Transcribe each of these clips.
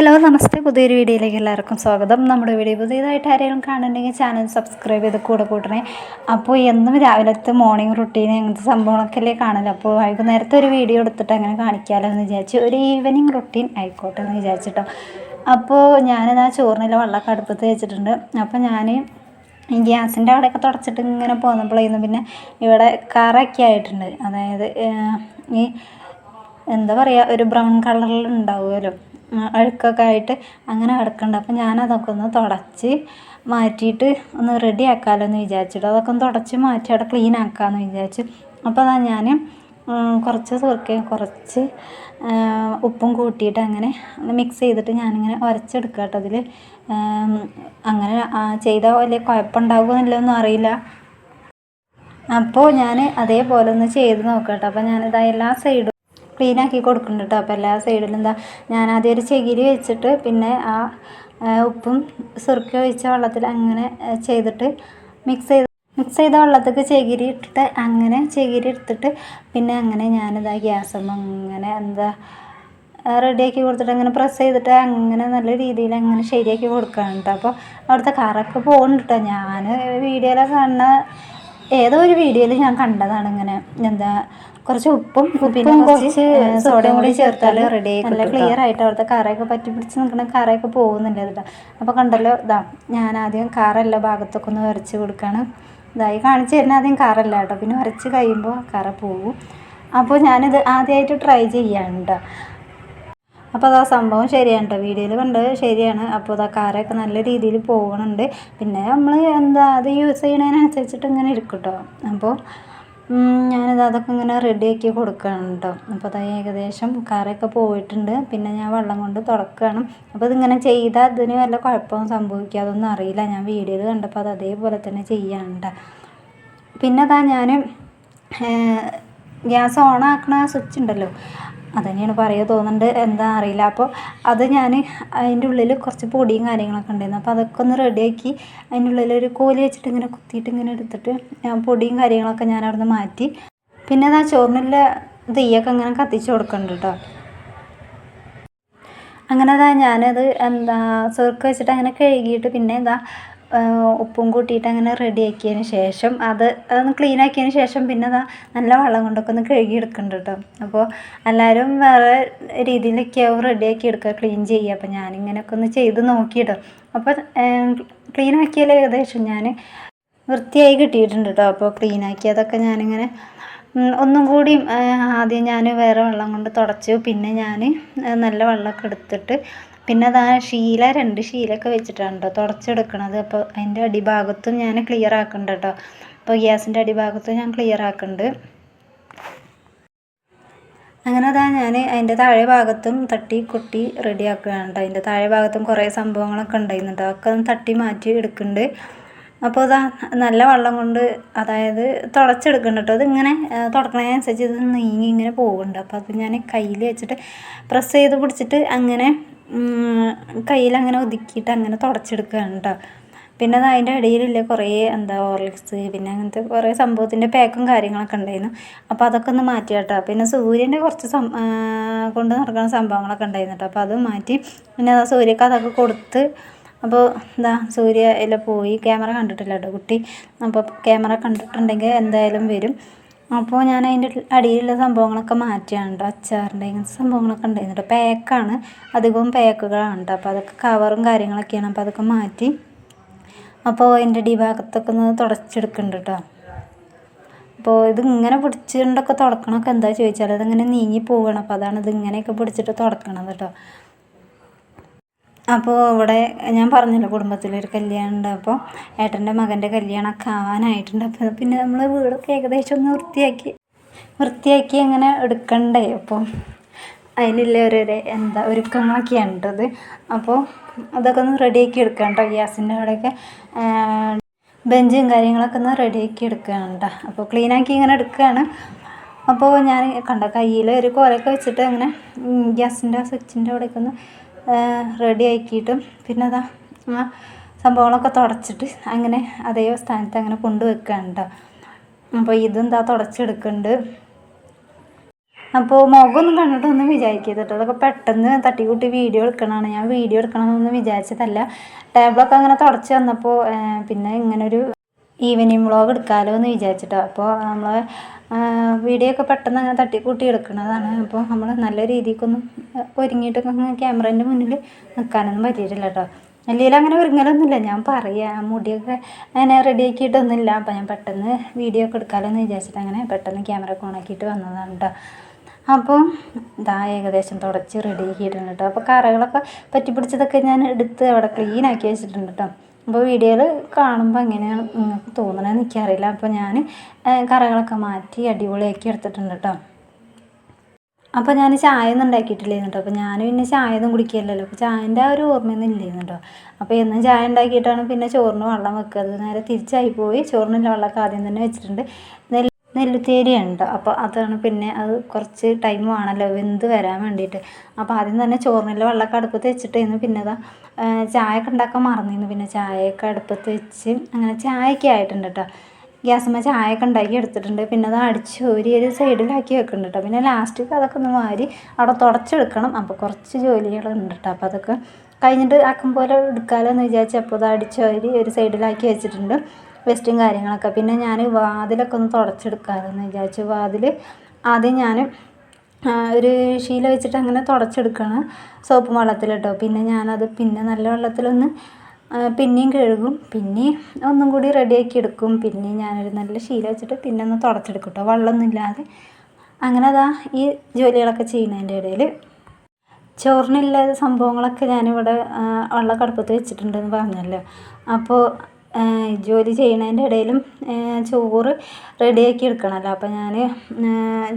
Hello നമസ്തേ, പുതിയൊരു വീഡിയോയിലേക്ക് എല്ലാവർക്കും സ്വാഗതം. നമ്മുടെ വീഡിയോ പുതിയതായിട്ട് ആരെങ്കിലും കാണുന്നുണ്ടെങ്കിൽ ചാനൽ സബ്സ്ക്രൈബ് ചെയ്ത് കൂടെ കൂട്ടണേ. അപ്പോൾ എന്നും രാവിലത്തെ മോർണിംഗ് റുട്ടീൻ അങ്ങനത്തെ സംഭവങ്ങളൊക്കെ അല്ലേ കാണല്ലോ. അപ്പോൾ വൈകുന്നേരത്തെ ഒരു വീഡിയോ എടുത്തിട്ട് അങ്ങനെ കാണിക്കാമല്ലോ എന്ന് വിചാരിച്ചു. ഒരു ഈവനിങ് റുട്ടീൻ ആയിക്കോട്ടെ എന്ന് വിചാരിച്ചിട്ടോ. അപ്പോൾ ഞാനിതാ ചോറിനുള്ള വെള്ളമൊക്കെ അടുപ്പത്ത് വെച്ചിട്ടുണ്ട്. അപ്പോൾ ഞാൻ ഈ ഗ്യാസിൻ്റെ അവിടെയൊക്കെ തുടച്ചിട്ട് ഇങ്ങനെ പോന്നപ്പോഴായിരുന്നു പിന്നെ ഇവിടെ കറയൊക്കെ ആയിട്ടുണ്ട്. അതായത് ഈ എന്താ പറയുക, ഒരു ബ്രൗൺ കളറിൽ ഉണ്ടാവുമല്ലോ അഴുക്കൊക്കെ ആയിട്ട് അങ്ങനെ കിടക്കുന്നുണ്ട്. അപ്പോൾ ഞാനതൊക്കെ ഒന്ന് തുടച്ച് മാറ്റിയിട്ട് ഒന്ന് റെഡി ആക്കാമല്ലോ എന്ന് വിചാരിച്ചിട്ട് അതൊക്കെ ഒന്ന് തുടച്ച് മാറ്റി അവിടെ ക്ലീൻ ആക്കാമെന്ന് വിചാരിച്ചു. അപ്പോൾ അതാ ഞാൻ കുറച്ച് സുർക്കയും കുറച്ച് ഉപ്പും കൂട്ടിയിട്ട് അങ്ങനെ മിക്സ് ചെയ്തിട്ട് ഞാനിങ്ങനെ ഉരച്ചെടുക്കുക കേട്ടോ. അതിൽ അങ്ങനെ ചെയ്താൽ വലിയ കുഴപ്പമുണ്ടാകുമെന്നില്ലൊന്നും അറിയില്ല. അപ്പോൾ ഞാൻ അതേപോലെ ഒന്ന് ചെയ്ത് നോക്കാം കേട്ടോ. അപ്പോൾ ഞാനിതാ എല്ലാ സൈഡും ക്ലീനാക്കി കൊടുക്കുന്നുണ്ട് കേട്ടോ. അപ്പോൾ എല്ലാ സൈഡിലും എന്താ ഞാൻ ആദ്യം ഒരു ചകിരി വെച്ചിട്ട് പിന്നെ ആ ഉപ്പും സുർക്ക ഒഴിച്ച വെള്ളത്തിൽ അങ്ങനെ ചെയ്തിട്ട് മിക്സ് ചെയ്ത വെള്ളത്തേക്ക് ചകിരി ഇട്ടിട്ട് അങ്ങനെ ചകിരി എടുത്തിട്ട് പിന്നെ അങ്ങനെ ഞാനിതാ ഗ്യാസമ്മ അങ്ങനെ എന്താ റെഡിയാക്കി കൊടുത്തിട്ട് അങ്ങനെ പ്രസ് ചെയ്തിട്ട് അങ്ങനെ നല്ല രീതിയിൽ അങ്ങനെ ശരിയാക്കി കൊടുക്കുകയാണ് കേട്ടോ. അപ്പോൾ അവിടുത്തെ കറൊക്കെ പോകുന്നുണ്ട് കേട്ടോ. ഞാൻ വീഡിയോയിലൊക്കെ കാണുന്ന ഏതോ ഒരു വീഡിയോയിൽ ഞാൻ കണ്ടതാണ് ഇങ്ങനെ എന്താ കുറച്ച് ഉപ്പും പിന്നെ കുറച്ച് സോഡയും കൂടി ചേർത്താൽ റെഡി ആയി നല്ല ക്ലിയർ ആയിട്ട് അവിടുത്തെ കറയൊക്കെ പറ്റി പിടിച്ച് നിൽക്കുന്ന കറയൊക്കെ പോകുന്നുണ്ട് കേട്ടോ. അപ്പോൾ കണ്ടല്ലോ, ഞാൻ ആദ്യം കറ എല്ലാ ഭാഗത്തൊക്കെ ഒന്ന് വരച്ച് കൊടുക്കുകയാണ്. ഇതായി കാണിച്ചു തരുന്ന ആദ്യം കറല്ല കേട്ടോ, പിന്നെ വരച്ച് കഴിയുമ്പോൾ കറ പോകും. അപ്പോൾ ഞാനിത് ആദ്യമായിട്ട് ട്രൈ ചെയ്യാണ് കേട്ടോ. അപ്പോൾ അതാ സംഭവം ശരിയാണ് കേട്ടോ, വീഡിയോയിൽ കണ്ടത് ശരിയാണ്. അപ്പോൾ അതാ കറയൊക്കെ നല്ല രീതിയിൽ പോകുന്നുണ്ട്. പിന്നെ നമ്മൾ എന്താ അത് യൂസ് ചെയ്യണതിനനുസരിച്ചിട്ട് ഇങ്ങനെ ഇരിക്കും കേട്ടോ. അപ്പോൾ ഞാനിത് അതൊക്കെ ഇങ്ങനെ റെഡിയാക്കി കൊടുക്കുകയാണ് കേട്ടോ. അപ്പോൾ അത് ഏകദേശം കറയൊക്കെ പോയിട്ടുണ്ട്. പിന്നെ ഞാൻ വെള്ളം കൊണ്ട് തുടക്കുകയാണ്. അപ്പോൾ ഇതിങ്ങനെ ചെയ്താൽ അതിന് വല്ല കുഴപ്പമൊന്നും സംഭവിക്കുക അതൊന്നും അറിയില്ല. ഞാൻ വീഡിയോയിൽ കണ്ടപ്പോൾ അത് അതേപോലെ തന്നെ ചെയ്യാണ് കേട്ടോ. പിന്നെ അതാ ഞാൻ ഗ്യാസ് ഓൺ ആക്കണ സ്വിച്ച് ഉണ്ടല്ലോ, അതുതന്നെയാണ് പറയുക തോന്നുന്നുണ്ട്, എന്താ അറിയില്ല. അപ്പോൾ അത് ഞാൻ അതിൻ്റെ ഉള്ളിൽ കുറച്ച് പൊടിയും കാര്യങ്ങളൊക്കെ ഉണ്ടായിരുന്നു. അപ്പോൾ അതൊക്കെ ഒന്ന് റെഡിയാക്കി അതിൻ്റെ ഉള്ളിൽ ഒരു കോല് വെച്ചിട്ട് ഇങ്ങനെ കുത്തിയിട്ട് ഇങ്ങനെ എടുത്തിട്ട് പൊടിയും കാര്യങ്ങളൊക്കെ ഞാൻ അവിടെ നിന്ന് മാറ്റി. പിന്നെ അതാ ചോറിനുള്ള തീയൊക്കെ ഇങ്ങനെ കത്തിച്ച് കൊടുക്കുന്നുണ്ട് കേട്ടോ. അങ്ങനെ അതാ ഞാനത് എന്താ സുർക്ക വെച്ചിട്ട് അങ്ങനെ കഴുകിയിട്ട് പിന്നെ എന്താ ഉപ്പും കൂട്ടിയിട്ട് അങ്ങനെ റെഡിയാക്കിയതിന് ശേഷം അതൊന്ന് ക്ലീൻ ആക്കിയതിന് ശേഷം പിന്നെ അതാ നല്ല വെള്ളം കൊണ്ടൊക്കെ ഒന്ന് കഴുകി എടുക്കുന്നുണ്ട് കേട്ടോ. അപ്പോൾ എല്ലാവരും വേറെ രീതിയിലൊക്കെ ആവും റെഡിയാക്കി എടുക്കുക, ക്ലീൻ ചെയ്യുക. അപ്പോൾ ഞാനിങ്ങനെയൊക്കെ ഒന്ന് ചെയ്ത് നോക്കിയിട്ടോ. അപ്പോൾ ക്ലീൻ ആക്കിയാൽ ഏകദേശം ഞാൻ വൃത്തിയായി കിട്ടിയിട്ടുണ്ട് കേട്ടോ. അപ്പോൾ ക്ലീൻ ആക്കിയതൊക്കെ ഞാനിങ്ങനെ ഒന്നും കൂടി ആദ്യം ഞാൻ വേറെ വെള്ളം കൊണ്ട് തുടച്ചു. പിന്നെ ഞാൻ നല്ല വെള്ളമൊക്കെ എടുത്തിട്ട് പിന്നെ അതാ രണ്ട് ശീലൊക്കെ വെച്ചിട്ടാണ് കേട്ടോ തുടച്ചെടുക്കണത്. അപ്പോൾ അതിൻ്റെ അടിഭാഗത്തും ഞാൻ ക്ലിയർ ആക്കുന്നുണ്ട് കേട്ടോ. അപ്പോൾ ഗ്യാസിൻ്റെ അടിഭാഗത്തും ഞാൻ ക്ലിയർ ആക്കുന്നുണ്ട്. അങ്ങനെ അതാ ഞാൻ അതിൻ്റെ താഴെ ഭാഗത്തും തട്ടി കൊട്ടി റെഡി ആക്കുകയാണ് കേട്ടോ. അതിൻ്റെ താഴെ ഭാഗത്തും കുറേ സംഭവങ്ങളൊക്കെ ഉണ്ടായിരുന്നു കേട്ടോ. അതൊക്കെ ഒന്ന് തട്ടി മാറ്റി എടുക്കുന്നുണ്ട്. അപ്പോൾ ഇതാ നല്ല വെള്ളം കൊണ്ട് അതായത് തുടച്ചെടുക്കുന്നുണ്ട് കേട്ടോ. അതിങ്ങനെ തുടക്കണതിനനുസരിച്ച് ഇത് നീങ്ങി ഇങ്ങനെ പോകുന്നുണ്ട്. അപ്പോൾ അത് ഞാൻ കയ്യിൽ വെച്ചിട്ട് പ്രസ് ചെയ്ത് പിടിച്ചിട്ട് അങ്ങനെ കയ്യിലങ്ങനെ ഒതുക്കിയിട്ട് അങ്ങനെ തുടച്ചെടുക്കുകയാണ് കേട്ടോ. പിന്നെ അത് അതിൻ്റെ ഇടയിലില്ല കുറേ എന്താ ഹോർലിക്സ് പിന്നെ അങ്ങനത്തെ കുറേ സംഭവത്തിൻ്റെ പാക്കും കാര്യങ്ങളൊക്കെ ഉണ്ടായിരുന്നു. അപ്പോൾ അതൊക്കെ ഒന്ന് മാറ്റി കേട്ടോ. പിന്നെ സൂര്യൻ്റെ കുറച്ച് കൊണ്ട് നടക്കുന്ന സംഭവങ്ങളൊക്കെ ഉണ്ടായിരുന്നു കേട്ടോ. അപ്പോൾ അത് മാറ്റി പിന്നെ അതാ സൂര്യക്ക് അതൊക്കെ കൊടുത്ത്. അപ്പോൾ എന്താ സൂര്യ എല്ലാം പോയി. ക്യാമറ കണ്ടിട്ടില്ല കേട്ടോ കുട്ടി. അപ്പോൾ ക്യാമറ കണ്ടിട്ടുണ്ടെങ്കിൽ എന്തായാലും വരും. അപ്പോൾ ഞാൻ അതിൻ്റെ അടിയിലുള്ള സംഭവങ്ങളൊക്കെ മാറ്റിയാണ് കേട്ടോ. അച്ചാറിൻ്റെ ഇങ്ങനത്തെ സംഭവങ്ങളൊക്കെ ഉണ്ടായിരുന്നു കേട്ടോ. പാക്കാണ്, അധികവും പാക്കുകളാണ് കേട്ടോ. അപ്പോൾ അതൊക്കെ കവറും കാര്യങ്ങളൊക്കെയാണ്. അപ്പോൾ അതൊക്കെ മാറ്റി അപ്പോൾ അതിൻ്റെ അടിഭാഗത്തൊക്കെ ഒന്ന് തുടച്ചെടുക്കുന്നുണ്ട് കേട്ടോ. അപ്പോൾ ഇതിങ്ങനെ പിടിച്ചുകൊണ്ടൊക്കെ തുടക്കണമൊക്കെ എന്താ ചോദിച്ചാൽ അതിങ്ങനെ നീങ്ങി പോവുകയാണ്. അപ്പോൾ അതാണ് ഇതിങ്ങനെയൊക്കെ പിടിച്ചിട്ട് തുടക്കണത് കേട്ടോ. അപ്പോൾ ഇവിടെ ഞാൻ പറഞ്ഞല്ലോ കുടുംബത്തിലൊരു കല്യാണം ഉണ്ട്. അപ്പോൾ ഏട്ടൻ്റെ മകൻ്റെ കല്യാണമൊക്കെ ആവാനായിട്ടുണ്ട്. അപ്പോൾ പിന്നെ നമ്മൾ വീടൊക്കെ ഏകദേശം ഒന്ന് വൃത്തിയാക്കി അങ്ങനെ എടുക്കണ്ടേ. അപ്പോൾ അതിനുള്ള എന്താ ഒരുക്കങ്ങളൊക്കെയാണ് കേട്ടത്. അപ്പോൾ അതൊക്കെ ഒന്ന് റെഡിയാക്കി എടുക്കണം കേട്ടോ. ഗ്യാസിൻ്റെ അവിടെയൊക്കെ ബെഞ്ചും കാര്യങ്ങളൊക്കെ ഒന്ന് റെഡിയാക്കി എടുക്കുകയാണ് കേട്ടോ. അപ്പോൾ ക്ലീനാക്കി ഇങ്ങനെ എടുക്കുകയാണ്. അപ്പോൾ ഞാൻ കണ്ട കയ്യിൽ ഒരു കോലൊക്കെ വെച്ചിട്ട് അങ്ങനെ ഗ്യാസിൻ്റെ സ്വിച്ചിൻ്റെ അവിടെയൊക്കെ ഒന്ന് റെഡി ആക്കിയിട്ടും പിന്നെ അതാ സംഭവങ്ങളൊക്കെ തുടച്ചിട്ട് അങ്ങനെ അതേ സ്ഥാനത്ത് അങ്ങനെ കൊണ്ടുവെക്കുകയാണ് കേട്ടോ. അപ്പോൾ ഇതെന്താ തുടച്ചെടുക്കുന്നുണ്ട്. അപ്പോൾ മുഖമൊന്നും കണ്ടിട്ടൊന്നും വിചാരിക്കരുത് കേട്ടോ. അതൊക്കെ പെട്ടെന്ന് തട്ടിക്കൂട്ടി വീഡിയോ എടുക്കണതാണ്. ഞാൻ വീഡിയോ എടുക്കണമെന്നൊന്നും വിചാരിച്ചതല്ല. ടേബിളൊക്കെ അങ്ങനെ തുടച്ച് വന്നപ്പോൾ പിന്നെ ഇങ്ങനൊരു ഈവനിങ് വ്ളോഗ് എടുക്കാമല്ലോ എന്ന് വിചാരിച്ചിട്ടോ. അപ്പോൾ നമ്മൾ വീഡിയോ ഒക്കെ പെട്ടെന്ന് അങ്ങനെ തട്ടിക്കൂട്ടി എടുക്കുന്നതാണ്. അപ്പോൾ നമ്മൾ നല്ല രീതിക്കൊന്നും ഒരുങ്ങിയിട്ടൊക്കെ ക്യാമറേൻ്റെ മുന്നിൽ നിൽക്കാനൊന്നും പറ്റിയിട്ടില്ല കേട്ടോ. അല്ലെങ്കിൽ അങ്ങനെ ഒരുങ്ങലൊന്നുമില്ല, ഞാൻ പറയാം മുടിയൊക്കെ അങ്ങനെ റെഡിയാക്കിയിട്ടൊന്നുമില്ല. അപ്പോൾ ഞാൻ പെട്ടെന്ന് വീഡിയോ ഒക്കെ എടുക്കാമല്ലോ എന്ന് വിചാരിച്ചിട്ട് അങ്ങനെ പെട്ടെന്ന് ക്യാമറ ഒക്കെ ഓണാക്കിയിട്ട് വന്നതാണ് കേട്ടോ. അപ്പോൾ ഇതാ ഏകദേശം തുടച്ച് റെഡിയാക്കിയിട്ടുണ്ട് കേട്ടോ. അപ്പോൾ കറകളൊക്കെ പറ്റിപ്പിടിച്ചതൊക്കെ ഞാൻ എടുത്ത് അവിടെ ക്ലീൻ ആക്കി വെച്ചിട്ടുണ്ട് കേട്ടോ. അപ്പോൾ വീഡിയോയിൽ കാണുമ്പോൾ എങ്ങനെയാണ് നിങ്ങൾക്ക് തോന്നണമെന്ന് എനിക്കറിയില്ല. അപ്പോൾ ഞാൻ കറകളൊക്കെ മാറ്റി അടിപൊളിയാക്കി എടുത്തിട്ടുണ്ട് കേട്ടോ. അപ്പോൾ ഞാൻ ചായ ഒന്നും ഉണ്ടാക്കിയിട്ടില്ലായിരുന്നു കേട്ടോ. അപ്പോൾ ഞാൻ പിന്നെ ചായ ഒന്നും കുടിക്കില്ലല്ലോ. അപ്പോൾ ചായൻ്റെ ആ ഒരു ഓർമ്മയൊന്നും ഇല്ലായിരുന്നു കേട്ടോ. അപ്പോൾ എന്നും ചായ ഉണ്ടാക്കിയിട്ടാണ് പിന്നെ ചോറിന് വെള്ളം വെക്കുക. അത് നേരെ തിരിച്ചായി പോയി. ചോറിനുള്ള വെള്ളമൊക്കെ ആദ്യം തന്നെ വെച്ചിട്ടുണ്ട്. നെല്ലുത്തേരിയുണ്ട്. അപ്പോൾ അതാണ് പിന്നെ അത് കുറച്ച് ടൈം വേണമല്ലോ വെന്ത് വരാൻ വേണ്ടിയിട്ട്. അപ്പോൾ ആദ്യം തന്നെ ചോറിനുള്ള വെള്ളമൊക്കെ അടുപ്പത്ത് വെച്ചിട്ടായിരുന്നു. പിന്നെ അതാ ചായയൊക്കെ ഉണ്ടാക്കാൻ മറന്നിരുന്നു. പിന്നെ ചായയൊക്കെ അടുപ്പത്ത് വെച്ച് അങ്ങനെ ചായയൊക്കെ ആയിട്ടുണ്ട് കേട്ടോ. ഗ്യാസുമ്മ ചായയൊക്കെ ഉണ്ടാക്കി എടുത്തിട്ടുണ്ട്. പിന്നെ അത് അടിച്ചോരി ഒരു സൈഡിലാക്കി വെക്കുന്നുണ്ട് കേട്ടോ. പിന്നെ ലാസ്റ്റ് അതൊക്കെ ഒന്ന് വാരി അവിടെ തുടച്ചെടുക്കണം. അപ്പോൾ കുറച്ച് ജോലികളുണ്ട് കേട്ടോ. അപ്പോൾ അതൊക്കെ കഴിഞ്ഞിട്ട് ആക്കും പോലെ എടുക്കാമല്ലോ എന്ന് വിചാരിച്ചു. അപ്പോൾ അത് അടിച്ചോരി ഒരു സൈഡിലാക്കി വെച്ചിട്ടുണ്ട് വേസ്റ്റും കാര്യങ്ങളൊക്കെ. പിന്നെ ഞാൻ വാതിലൊക്കെ ഒന്ന് തുടച്ചെടുക്കാമെന്ന് വിചാരിച്ചു. വാതിൽ ആദ്യം ഞാൻ ഒരു ശീല വെച്ചിട്ട് അങ്ങനെ തുടച്ചെടുക്കണം സോപ്പ് വെള്ളത്തിൽ കേട്ടോ. പിന്നെ ഞാനത് പിന്നെ നല്ല വെള്ളത്തിലൊന്ന് പിന്നെയും കഴുകും. പിന്നെയും ഒന്നും കൂടി റെഡിയാക്കി എടുക്കും. പിന്നെയും ഞാനൊരു നല്ല ശീല വെച്ചിട്ട് പിന്നെ ഒന്ന് തുടച്ചെടുക്കും കേട്ടോ, വെള്ളമൊന്നും ഇല്ലാതെ. അങ്ങനെ അതാ ഈ ജോലികളൊക്കെ ചെയ്യുന്നതിൻ്റെ ഇടയിൽ ചോറിനുള്ള സംഭവങ്ങളൊക്കെ ഞാനിവിടെ വെള്ളമൊക്കെ അടുപ്പത്ത് വെച്ചിട്ടുണ്ടെന്ന് പറഞ്ഞല്ലോ. അപ്പോൾ ജോലി ചെയ്യണതിൻ്റെ ഇടയിലും ചോറ് റെഡിയാക്കി എടുക്കണമല്ലോ. അപ്പോൾ ഞാൻ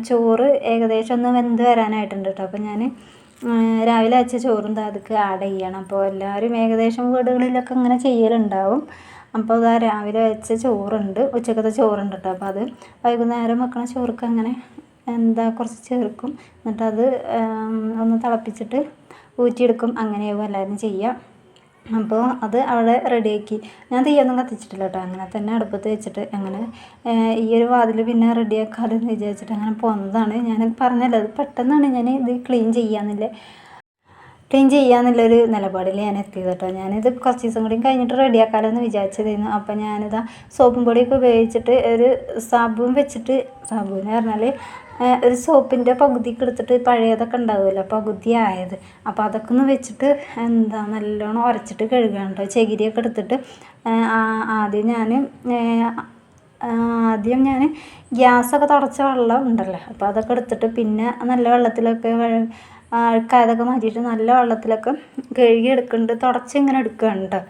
ചോറ് ഏകദേശം ഒന്ന് വെന്ത് വരാനായിട്ടുണ്ട് കേട്ടോ. അപ്പോൾ ഞാൻ രാവിലെ വെച്ച ചോറും അതൊക്കെ ആഡ് ചെയ്യണം. അപ്പോൾ എല്ലാവരും ഏകദേശം വീടുകളിലൊക്കെ ഇങ്ങനെ ചെയ്യലുണ്ടാവും. അപ്പോൾ ഇതാ രാവിലെ വെച്ച ചോറുണ്ട്, ഉച്ചക്കത്തെ ചോറുണ്ട് കേട്ടോ. അപ്പോൾ അത് വൈകുന്നേരം വെക്കണ ചോർക്ക് അങ്ങനെ കുറച്ച് ചേർക്കും. എന്നിട്ടത് ഒന്ന് തിളപ്പിച്ചിട്ട് ഊറ്റിയെടുക്കും. അങ്ങനെയാവും എല്ലാവരും ചെയ്യുക. അപ്പോൾ അത് അവിടെ റെഡിയാക്കി. ഞാൻ തീയൊന്നും കത്തിച്ചിട്ടില്ല കേട്ടോ. അങ്ങനെ തന്നെ അടുപ്പത്ത് വെച്ചിട്ട് അങ്ങനെ ഈ ഒരു വാതിൽ പിന്നെ റെഡിയാക്കാമല്ലോ എന്ന് വിചാരിച്ചിട്ട് അങ്ങനെ പോന്നതാണ്. ഞാൻ പറഞ്ഞല്ലോ അത് പെട്ടെന്നാണ് ഞാൻ ഇത് ക്ലീൻ ചെയ്യാന്നുള്ളൊരു നിലപാടിൽ ഞാൻ എത്തിയത് കേട്ടോ. ഞാനിത് കുറച്ച് ദിവസം കൂടി കഴിഞ്ഞിട്ട് റെഡിയാക്കാമല്ലോ എന്ന് വിചാരിച്ചതായിരുന്നു. അപ്പോൾ ഞാനിതാ സോപ്പും പൊടിയൊക്കെ ഉപയോഗിച്ചിട്ട് ഒരു സാബൂൻ വെച്ചിട്ട്, സാബൂന്ന് പറഞ്ഞാൽ ഒരു സോപ്പിൻ്റെ പകുതിക്ക് എടുത്തിട്ട് പഴയതൊക്കെ ഉണ്ടാവുമല്ലോ പകുതി ആയത്. അപ്പോൾ അതൊക്കെ ഒന്ന് വെച്ചിട്ട് നല്ലോണം ഉരച്ചിട്ട് കഴുകുകയാണ് കേട്ടോ. ചകിരിയൊക്കെ എടുത്തിട്ട് ആദ്യം ഞാൻ ഗ്യാസൊക്കെ തുടച്ച വെള്ളം ഉണ്ടല്ലോ അപ്പോൾ അതൊക്കെ എടുത്തിട്ട് പിന്നെ നല്ല വെള്ളത്തിലൊക്കെ അഴുക്കായതൊക്കെ മാറ്റിയിട്ട് നല്ല വെള്ളത്തിലൊക്കെ കഴുകി എടുക്കുന്നുണ്ട്, തുടച്ച് ഇങ്ങനെ എടുക്കുകയാണ് കേട്ടോ.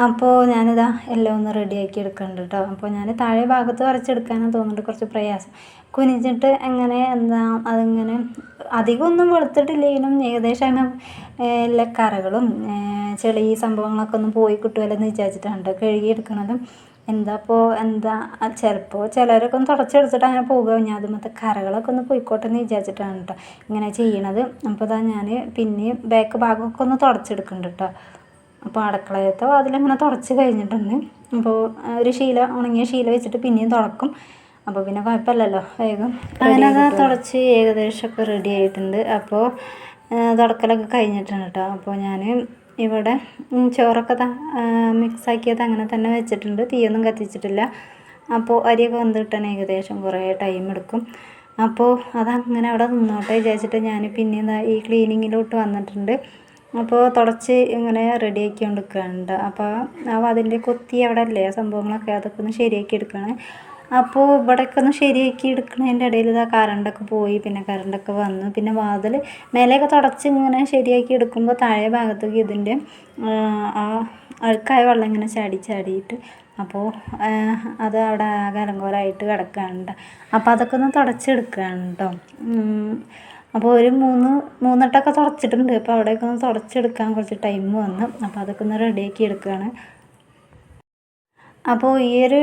അപ്പോൾ ഞാനിതാ എല്ലാം ഒന്ന് റെഡിയാക്കി എടുക്കുന്നുണ്ട് കേട്ടോ. അപ്പോൾ ഞാൻ താഴെ ഭാഗത്ത് വരച്ചെടുക്കാനാണ് തോന്നുന്നുണ്ട് കുറച്ച് പ്രയാസം. കുനിഞ്ഞിട്ട് എങ്ങനെ അതിങ്ങനെ അധികമൊന്നും വെളുത്തിട്ടില്ലെങ്കിലും ഏകദേശം എല്ലാ കറകളും ചെളി സംഭവങ്ങളൊക്കെ ഒന്ന് പോയി കിട്ടുമല്ലോ എന്ന് വിചാരിച്ചിട്ടാണ് കഴുകിയെടുക്കണതും. ചിലപ്പോൾ ചിലരൊക്കെ ഒന്ന് തുടച്ചെടുത്തിട്ട് അങ്ങനെ പോകുക. ഞാൻ അതുമത്തെ കറകളൊക്കെ ഒന്ന് പോയിക്കോട്ടെ എന്ന് വിചാരിച്ചിട്ടാണ് കേട്ടോ ഇങ്ങനെ ചെയ്യണത്. അപ്പോൾ ഇതാ ഞാൻ പിന്നെയും ബാക്ക് ഭാഗമൊക്കെ ഒന്ന് തുടച്ചെടുക്കുന്നുണ്ട് കേട്ടോ. അപ്പോൾ അടുക്കളയത്തെ വാതിലങ്ങനെ തുടച്ച് കഴിഞ്ഞിട്ടുണ്ട്. അപ്പോൾ ഒരു ഉണങ്ങിയ ശീല വെച്ചിട്ട് പിന്നെയും തുടക്കും. അപ്പോൾ പിന്നെ കുഴപ്പമില്ലല്ലോ, വേഗം അതിനത് തുടച്ച് ഏകദേശമൊക്കെ റെഡി ആയിട്ടുണ്ട്. അപ്പോൾ തുടക്കലൊക്കെ കഴിഞ്ഞിട്ടുണ്ട് കേട്ടോ. അപ്പോൾ ഞാൻ ഇവിടെ ചോറൊക്കെ മിക്സാക്കിയത് അങ്ങനെ തന്നെ വെച്ചിട്ടുണ്ട്, തീയൊന്നും കത്തിച്ചിട്ടില്ല. അപ്പോൾ അരിയൊക്കെ വന്ന് കിട്ടാൻ ഏകദേശം കുറേ ടൈം എടുക്കും. അപ്പോൾ അതങ്ങനെ അവിടെ നിന്നോട്ടെ വിചാരിച്ചിട്ട് ഞാൻ പിന്നെ ഈ ക്ലീനിങ്ങിലോട്ട് വന്നിട്ടുണ്ട്. അപ്പോൾ തുടച്ച് ഇങ്ങനെ റെഡിയാക്കി കൊണ്ടിരിക്കുകയാണ്. അപ്പോൾ അതിൻ്റെ കൊത്തി അവിടെ അല്ലേ ആ സംഭവങ്ങളൊക്കെ അതൊക്കെ ഒന്ന് ശരിയാക്കി എടുക്കണം. അപ്പോൾ ഇവിടെയൊക്കെ ഒന്ന് ശരിയാക്കി എടുക്കുന്നതിൻ്റെ ഇടയിൽ കറണ്ടൊക്കെ പോയി, പിന്നെ കറണ്ടൊക്കെ വന്നു. പിന്നെ വാതിൽ മേലെയൊക്കെ തുടച്ച് ഇങ്ങനെ ശരിയാക്കി എടുക്കുമ്പോൾ താഴെ ഭാഗത്തേക്ക് ഇതിൻ്റെ ആ അഴുക്കായ വെള്ളം ഇങ്ങനെ ചാടിയിട്ട് അപ്പോൾ അത് അവിടെ ആകെ അലങ്കോലമായിട്ട് കിടക്കുകയാണ്. അപ്പോൾ അതൊക്കെ ഒന്ന് തുടച്ചെടുക്കുകയാണ് കേട്ടോ. അപ്പോൾ ഒരു മൂന്നെട്ടൊക്കെ തുടച്ചിട്ടുണ്ട്. അപ്പോൾ അവിടെയൊക്കെ ഒന്ന് തുടച്ചെടുക്കാൻ കുറച്ച് ടൈം വന്നു. അപ്പോൾ അതൊക്കെ ഒന്ന് റെഡിയാക്കി എടുക്കുകയാണ്. അപ്പോൾ ഈ ഒരു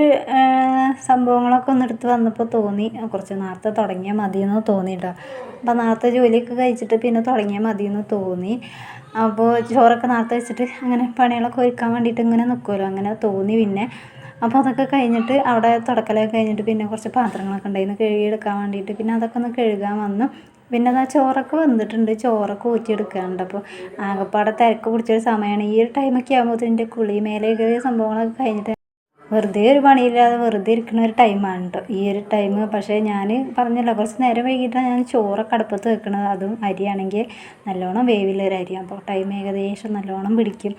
സംഭവങ്ങളൊക്കെ ഒന്ന് എടുത്ത് വന്നപ്പോൾ തോന്നി കുറച്ച് നേരത്തെ തുടങ്ങിയാൽ മതിയെന്ന് തോന്നി കേട്ടോ. അപ്പോൾ നേരത്തെ ജോലിയൊക്കെ കഴിച്ചിട്ട് പിന്നെ തുടങ്ങിയാൽ മതിയെന്ന് തോന്നി. അപ്പോൾ ചോറൊക്കെ നേരത്തെ വെച്ചിട്ട് അങ്ങനെ പണികളൊക്കെ ഒരുക്കാൻ വേണ്ടിയിട്ട് ഇങ്ങനെ നിൽക്കുമല്ലോ, അങ്ങനെ തോന്നി. പിന്നെ അപ്പോൾ അതൊക്കെ കഴിഞ്ഞിട്ട് അവിടെ തുടക്കലൊക്കെ കഴിഞ്ഞിട്ട് പിന്നെ കുറച്ച് പാത്രങ്ങളൊക്കെ ഉണ്ടായിരുന്നു കഴുകിയെടുക്കാൻ വേണ്ടിയിട്ട്. പിന്നെ അതൊക്കെ ഒന്ന് കഴുകാൻ വന്നു. പിന്നെ അതാ ചോറൊക്കെ വെന്തിട്ടുണ്ട്, ചോറൊക്കെ ഊറ്റിയെടുക്കാനുണ്ട്. അപ്പോൾ ആകെപ്പാടെ തിരക്ക് പിടിച്ചൊരു സമയമാണ്. ഈ ഒരു ടൈമൊക്കെ ആകുമ്പോൾ എൻ്റെ കുളി മേലെ സംഭവങ്ങളൊക്കെ കഴിഞ്ഞിട്ട് വെറുതെ ഒരു പണിയില്ലാതെ വെറുതെ ഇരിക്കുന്ന ഒരു ടൈമാണ് കേട്ടോ ഈ ഒരു ടൈം. പക്ഷേ ഞാൻ പറഞ്ഞല്ലോ കുറച്ച് നേരം വൈകിട്ടാണ് ഞാൻ ചോറൊക്കെ അടുപ്പത്ത് വെക്കുന്നത്. അതും അരിയാണെങ്കിൽ നല്ലോണം വേവിലൊരു അരി, അപ്പോൾ ടൈം ഏകദേശം നല്ലോണം പിടിക്കും.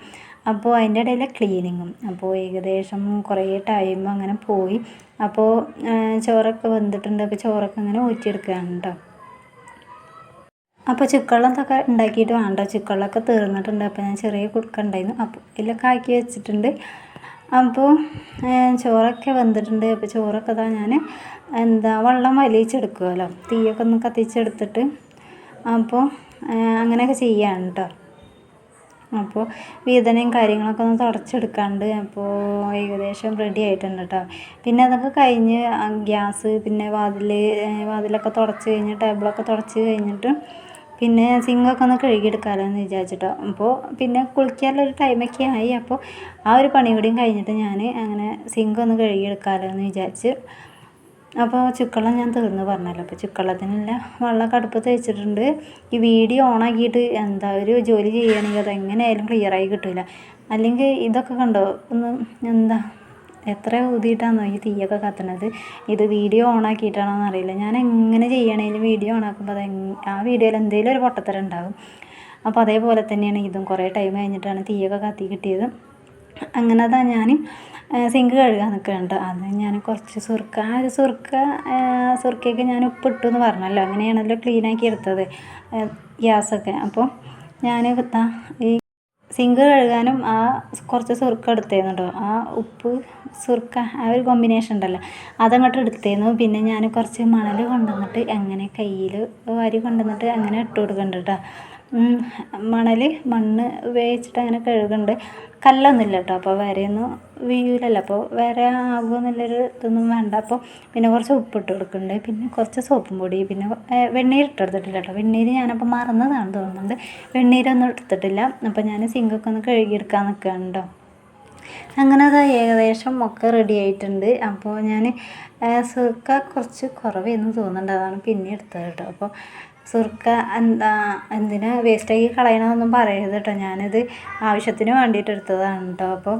അപ്പോൾ അതിൻ്റെ ഇടയിൽ ക്ലീനിങ്ങും, അപ്പോൾ ഏകദേശം കുറേ ടൈം അങ്ങനെ പോയി. അപ്പോൾ ചോറൊക്കെ വെന്തിട്ടുണ്ട്. അപ്പോൾ ചോറൊക്കെ അങ്ങനെ ഊറ്റിയെടുക്കുകയാണ് കേട്ടോ. അപ്പോൾ ചുക്കുവെള്ളം ഇതൊക്കെ ഉണ്ടാക്കിയിട്ട് വേണ്ട, ചുക്കുവെള്ളമൊക്കെ തീർന്നിട്ടുണ്ട്. അപ്പോൾ ഞാൻ ചെറിയ കുടുക്ക ഉണ്ടായിരുന്നു, അപ്പോൾ ഇതിലൊക്കെ ആക്കി വെച്ചിട്ടുണ്ട്. അപ്പോൾ ചോറൊക്കെ വെന്തിട്ടുണ്ട്. അപ്പോൾ ചോറൊക്കെ ഇതാ ഞാൻ വെള്ളം വലിച്ചെടുക്കുമല്ലോ, തീയൊക്കെ ഒന്ന് കത്തിച്ചെടുത്തിട്ട് അപ്പോൾ അങ്ങനെയൊക്കെ ചെയ്യാണ് കേട്ടോ. അപ്പോൾ വീതനയും കാര്യങ്ങളൊക്കെ ഒന്ന് തുടച്ചെടുക്കാണ്ട്. അപ്പോൾ ഏകദേശം റെഡി ആയിട്ടുണ്ട് കേട്ടോ. പിന്നെ അതൊക്കെ കഴിഞ്ഞ് ഗ്യാസ് പിന്നെ വാതിലൊക്കെ തുടച്ച് കഴിഞ്ഞ് ടേബിളൊക്കെ തുടച്ച് കഴിഞ്ഞിട്ട് പിന്നെ സിങ്കൊക്കെ ഒന്ന് കഴുകിയെടുക്കാമല്ലോ എന്ന് വിചാരിച്ചിട്ടോ. അപ്പോൾ പിന്നെ കുളിക്കാനുള്ളൊരു ടൈമൊക്കെ ആയി. അപ്പോൾ ആ ഒരു പണി കൂടിയും കഴിഞ്ഞിട്ട് ഞാൻ അങ്ങനെ സിങ്കൊന്ന് കഴുകിയെടുക്കാമല്ലോ എന്ന് വിചാരിച്ച്. അപ്പോൾ ചുക്കുവെള്ളം ഞാൻ തീർന്നു പറഞ്ഞല്ലോ. അപ്പോൾ ചുക്കുവെള്ളത്തിനുള്ള വെള്ളമൊക്കെ അടുപ്പത്ത് വെച്ചിട്ടുണ്ട്. ഈ വീഡിയോ ഓണാക്കിയിട്ട് ഒരു ജോലി ചെയ്യുകയാണെങ്കിൽ അത് എങ്ങനെയായാലും ക്ലിയറായി കിട്ടില്ല. അല്ലെങ്കിൽ ഇതൊക്കെ കണ്ടോ ഒന്ന് എത്ര ഊതിയിട്ടാണോ ഈ തീയൊക്കെ കത്തണത്. ഇത് വീഡിയോ ഓണാക്കിയിട്ടാണോ എന്നറിയില്ല. ഞാൻ എങ്ങനെ ചെയ്യണേലും വീഡിയോ ഓണാക്കുമ്പോൾ ആ വീഡിയോയിൽ എന്തെങ്കിലും ഒരു പൊട്ടത്തരം ഉണ്ടാകും. അപ്പോൾ അതേപോലെ തന്നെയാണ് ഇതും. കുറേ ടൈം കഴിഞ്ഞിട്ടാണ് തീയൊക്കെ കത്തി കിട്ടിയത്. അങ്ങനെ അതാ ഞാൻ സിങ്ക് കഴുകാൻ നിൽക്കുന്നുണ്ട്. അത് ഞാൻ കുറച്ച് സുർക്കയൊക്കെ ഞാൻ ഉപ്പിട്ടു എന്ന് പറഞ്ഞല്ലോ, അങ്ങനെയാണല്ലോ ക്ലീനാക്കി എടുത്തത് ഗ്യാസൊക്കെ. അപ്പോൾ ഞാൻ ഈ സിങ്ക് കഴുകാനും ആ കുറച്ച് സുർക്ക എടുത്തേന്നു കേട്ടോ. ആ ഉപ്പ് സുർക്ക ആ ഒരു കോമ്പിനേഷൻ ഉണ്ടല്ലോ, അതങ്ങോട്ട് എടുത്തേന്നു. പിന്നെ ഞാൻ കുറച്ച് മണൽ കൊണ്ടുവന്നിട്ട് അങ്ങനെ കയ്യിൽ വാരി കൊണ്ടുവന്നിട്ട് അങ്ങനെ ഇട്ട് കൊടുക്കുന്നുണ്ട് കേട്ടോ. മണ്ണ് ഉപയോഗിച്ചിട്ട് അങ്ങനെ കഴുകുന്നുണ്ട്. കല്ലൊന്നുമില്ല കേട്ടോ, അപ്പോൾ വരെയൊന്നും വീഴൂലല്ലോ, അപ്പോൾ വേറെ ആകുമെന്നുള്ളൊരു ഇതൊന്നും വേണ്ട. അപ്പോൾ പിന്നെ കുറച്ച് ഉപ്പിട്ട് കൊടുക്കുന്നുണ്ട്. പിന്നെ കുറച്ച് സോപ്പും പൊടി, പിന്നെ വെണ്ണീര് ഇട്ടെടുത്തിട്ടില്ല കേട്ടോ. വെണ്ണീര് ഞാനപ്പോൾ മറന്നതാണ് തോന്നുന്നുണ്ട്, വെണ്ണീരൊന്നും എടുത്തിട്ടില്ല. അപ്പോൾ ഞാൻ സിങ്കൊക്കെ ഒന്ന് കഴുകിയെടുക്കാൻ നിൽക്കുകയാണ് കേട്ടോ. അങ്ങനെ അത് ഏകദേശം ഒക്കെ റെഡി ആയിട്ടുണ്ട്. അപ്പോൾ ഞാൻ സുർക്ക കുറച്ച് കുറവെന്ന് തോന്നുന്നുണ്ട്, അതാണ് പിന്നെ എടുത്തത് കേട്ടോ. അപ്പോൾ സുർക്ക എന്തിനാ വേസ്റ്റാക്കി കളയണമെന്നൊന്നും പറയരുത് കേട്ടോ. ഞാനിത് ആവശ്യത്തിന് വേണ്ടിയിട്ട് എടുത്തതാണ് കേട്ടോ. അപ്പോൾ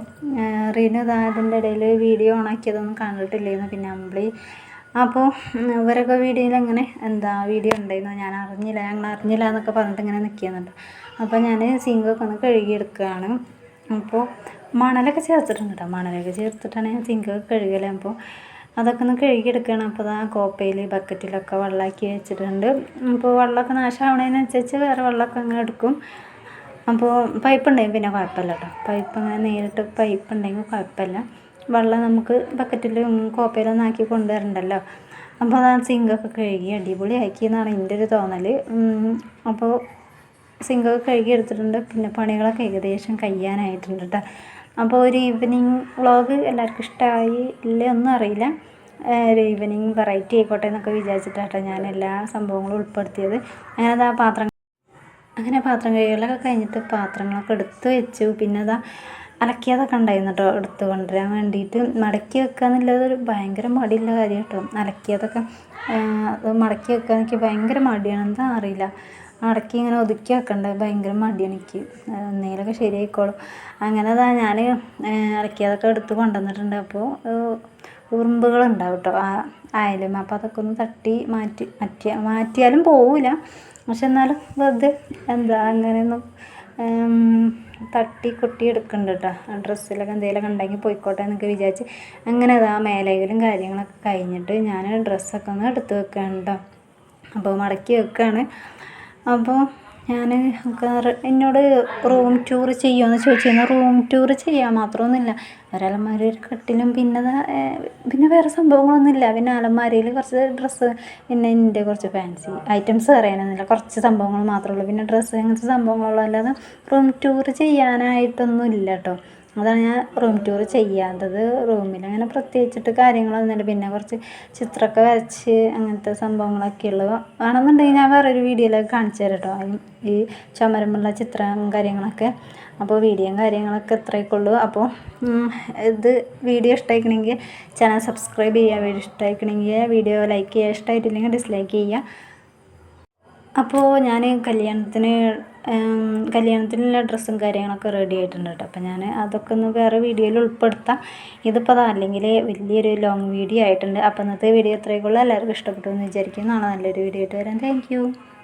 റീനു അതിൻ്റെ ഇടയിൽ വീഡിയോ ഓണാക്കിയതൊന്നും കണ്ടിട്ടില്ലായിരുന്നു. പിന്നെ അമ്പിളി അപ്പോൾ ഇവരൊക്കെ വീഡിയോയിൽ അങ്ങനെ വീഡിയോ ഉണ്ടായിരുന്നു, ഞങ്ങൾ അറിഞ്ഞില്ല എന്നൊക്കെ പറഞ്ഞിട്ട് ഇങ്ങനെ നിൽക്കുന്നുണ്ട്. അപ്പോൾ ഞാൻ സിങ്കൊക്കെ ഒന്ന് കഴുകിയെടുക്കുകയാണ്. അപ്പോൾ മണലൊക്കെ ചേർത്തിട്ടുണ്ട് കേട്ടോ. മണലൊക്കെ ചേർത്തിട്ടാണ് ഞാൻ സിങ്കൊക്കെ കഴുകൽ. അപ്പോൾ അതൊക്കെ ഒന്ന് കഴുകിയെടുക്കുകയാണ്. അപ്പോൾ ആ കോപ്പയിൽ ബക്കറ്റിലൊക്കെ വെള്ളമാക്കി വെച്ചിട്ടുണ്ട്. അപ്പോൾ വെള്ളമൊക്കെ നാശമാവണതിനനുസരിച്ച് വേറെ വെള്ളമൊക്കെ അങ്ങനെ എടുക്കും. അപ്പോൾ പൈപ്പ് ഉണ്ടെങ്കിൽ പിന്നെ കുഴപ്പമില്ല കേട്ടോ. പൈപ്പ് അങ്ങനെ നേരിട്ട് പൈപ്പ് ഉണ്ടെങ്കിൽ കുഴപ്പമില്ല. വെള്ളം നമുക്ക് ബക്കറ്റിലും കോപ്പയിലൊന്നും ആക്കി കൊണ്ടുവരണ്ടല്ലോ. അപ്പോൾ ആ സിങ്കൊക്കെ കഴുകി അടിപൊളിയാക്കി എന്നാണ് എൻ്റെ ഒരു തോന്നൽ. അപ്പോൾ സിങ്കൊക്കെ കഴുകി എടുത്തിട്ടുണ്ട്. പിന്നെ പണികളൊക്കെ ഏകദേശം കഴിയാനായിട്ടുണ്ട് കേട്ടോ. അപ്പോൾ ഒരു ഈവനിങ് വ്ളോഗ് എല്ലാവർക്കും ഇഷ്ടമായി ഇല്ലേ ഒന്നും അറിയില്ല. ഒരു ഈവനിങ് വെറൈറ്റി ആയിക്കോട്ടെ എന്നൊക്കെ വിചാരിച്ചിട്ടാട്ടോ ഞാൻ എല്ലാ സംഭവങ്ങളും ഉൾപ്പെടുത്തിയത്. അങ്ങനെ പാത്രം കഴുകലൊക്കെ കഴിഞ്ഞിട്ട് പാത്രങ്ങളൊക്കെ എടുത്ത് വെച്ചു. പിന്നെ അലക്കിയതൊക്കെ ഉണ്ടായിരുന്നു കേട്ടോ, എടുത്ത് കൊണ്ടുവരാൻ വേണ്ടിയിട്ട്. മടക്കി വെക്കുക എന്നുള്ളത് ഭയങ്കര മടിയുള്ള കാര്യം കേട്ടോ. അലക്കിയതൊക്കെ മടക്കി വെക്കാൻ എനിക്ക് ഭയങ്കര മടിയാണ്, എന്താ അറിയില്ല. മടക്കി ഇങ്ങനെ ഒതുക്കി വെക്കണ്ട ഭയങ്കര മടിയാണ് എനിക്ക്. എന്തെങ്കിലുമൊക്കെ ശരിയായിക്കോളും. അങ്ങനെ ഞാൻ അലക്കിയതൊക്കെ എടുത്ത് കൊണ്ടുവന്നിട്ടുണ്ട്. അപ്പോൾ ഉറുമ്പുകളുണ്ടാവും കേട്ടോ ആയാലും. അപ്പോൾ അതൊക്കെ ഒന്ന് തട്ടി മാറ്റിയാലും പോവില്ല. പക്ഷെ എന്നാലും വെറുതെ അങ്ങനെയൊന്നും തട്ടി കൊട്ടി എടുക്കുന്നുണ്ട് കേട്ടോ. ഡ്രസ്സിലൊക്കെ എന്തെങ്കിലുമൊക്കെ ഉണ്ടെങ്കിൽ പോയിക്കോട്ടെ എന്നൊക്കെ വിചാരിച്ച് അങ്ങനെ മേലയിലും കാര്യങ്ങളൊക്കെ കഴിഞ്ഞിട്ട് ഞാൻ ഡ്രസ്സൊക്കെ ഒന്ന് എടുത്ത് വെക്കുകയാണ് കേട്ടോ. അപ്പോൾ മടക്കി വെക്കുകയാണ്. അപ്പോൾ ഞാൻ എന്നോട് റൂം ടൂർ ചെയ്യുമെന്ന് ചോദിച്ചിരുന്നു. റൂം ടൂർ ചെയ്യാൻ മാത്രമൊന്നുമില്ല. ഒരലമാരി ഒരു കട്ടിലും പിന്നെ വേറെ സംഭവങ്ങളൊന്നുമില്ല. പിന്നെ അലമാരിയിൽ കുറച്ച് ഡ്രസ്സ്, പിന്നെ എൻ്റെ കുറച്ച് ഫാൻസി ഐറ്റംസ് അറിയാനൊന്നുമില്ല. കുറച്ച് സംഭവങ്ങൾ മാത്രമേ ഉള്ളൂ. പിന്നെ ഡ്രസ്സ് അങ്ങനത്തെ സംഭവങ്ങളുള്ളൂ. അല്ലാതെ റൂം ടൂർ ചെയ്യാനായിട്ടൊന്നും ഇല്ല കേട്ടോ. അതാണ് ഞാൻ റൂം ടൂർ ചെയ്യാത്തത്. റൂമിൽ അങ്ങനെ പ്രത്യേകിച്ചിട്ട് കാര്യങ്ങളൊന്നുമില്ല. പിന്നെ കുറച്ച് ചിത്രമൊക്കെ വരച്ച് അങ്ങനത്തെ സംഭവങ്ങളൊക്കെ ഉള്ളു. വേണമെന്നുണ്ടെങ്കിൽ ഞാൻ വേറൊരു വീഡിയോയിലൊക്കെ കാണിച്ചു തരാം കേട്ടോ, ഈ ചുമരുമുള്ള ചിത്രം കാര്യങ്ങളൊക്കെ. അപ്പോൾ വീഡിയോയും കാര്യങ്ങളൊക്കെ ഇത്രയൊക്കെ ഉള്ളൂ. അപ്പോൾ ഇത് വീഡിയോ ഇഷ്ടമായിക്കണമെങ്കിൽ ചാനൽ സബ്സ്ക്രൈബ് ചെയ്യുക, വീഡിയോ ഇഷ്ടമായിക്കണമെങ്കിൽ വീഡിയോ ലൈക്ക് ചെയ്യുക, ഇഷ്ടമായിട്ടില്ലെങ്കിൽ ഡിസ്ലൈക്ക് ചെയ്യുക. അപ്പോൾ ഞാൻ കല്യാണത്തിനുള്ള ഡ്രസ്സും കാര്യങ്ങളൊക്കെ റെഡി ആയിട്ടുണ്ട് കേട്ടോ. അപ്പോൾ ഞാൻ അതൊക്കെ ഒന്ന് വേറെ വീഡിയോയിൽ ഉൾപ്പെടുത്താം. ഇതിപ്പോൾ അല്ലെങ്കിൽ വലിയൊരു ലോങ് വീഡിയോ ആയിട്ടുണ്ട്. അപ്പോൾ ഇന്നത്തെ വീഡിയോ ഇത്രയൊക്കെ ഉള്ളൂ. എല്ലാവർക്കും ഇഷ്ടപ്പെട്ടു എന്ന് വിചാരിക്കുന്നു. നല്ലൊരു വീഡിയോ ആയിട്ട് വരാം. താങ്ക്